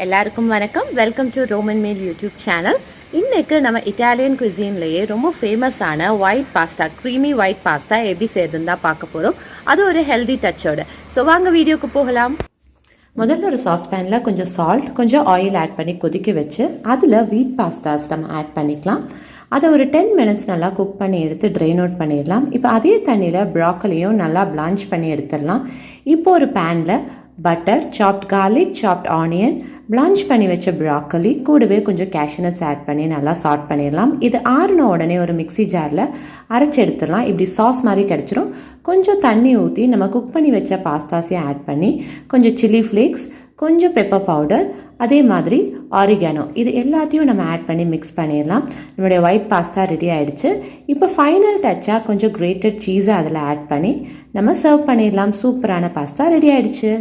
எல்லாருக்கும் வணக்கம். Welcome to Roman மேல் யூடியூப் சேனல். இன்றைக்கு நம்ம இட்டாலியன் குசின்லேயே ரொம்ப ஃபேமஸான white pasta, creamy white pasta எப்படி செய்யறதுன்னு தான் பார்க்க போகிறோம். அது ஒரு ஹெல்தி டச்சோட. ஸோ வாங்க வீடியோக்கு போகலாம். முதல்ல ஒரு சாஸ்பேனில் கொஞ்சம் சால்ட், கொஞ்சம் ஆயில் ஆட் பண்ணி கொதிக்க வச்சு அதில் வீட் பாஸ்தாஸ் நம்ம ஆட் பண்ணிக்கலாம். அதை ஒரு 10 மினிட்ஸ் நல்லா குக் பண்ணி எடுத்து ட்ரெயின் அவுட் பண்ணிடலாம். இப்போ அதே தண்ணியில் ப்ராக்கலியும் நல்லா பிளான்ச் பண்ணி எடுத்துடலாம். இப்போ ஒரு பேனில் butter, soft garlic, soft onion, Blanche பண்ணி வச்ச ப்ராக்கலி கூடவே கொஞ்சம் கேஷ்யூநட்ஸ் ஆட் பண்ணி நல்லா சாட் பண்ணிடலாம். இது ஆறின உடனே ஒரு மிக்சி ஜாரில் அரைச்சி எடுத்துடலாம். இப்படி சாஸ் மாதிரி கிடச்சிரும். கொஞ்சம் தண்ணி ஊற்றி நம்ம குக் பண்ணி வச்ச பாஸ்தாஸையும் ஆட் பண்ணி கொஞ்சம் சில்லி ஃப்ளேக்ஸ், கொஞ்சம் பெப்பர் பவுடர், அதே மாதிரி ஆரிகானோ, இது எல்லாத்தையும் நம்ம ஆட் பண்ணி மிக்ஸ் பண்ணிடலாம். நம்மளுடைய ஒயிட் பாஸ்தா ரெடி ஆகிடுச்சு. இப்போ ஃபைனல் டச்சாக கொஞ்சம் கிரேட்டட் சீஸை அதில் ஆட் பண்ணி நம்ம சர்வ் பண்ணிடலாம். சூப்பரான பாஸ்தா ரெடி ஆகிடுச்சு.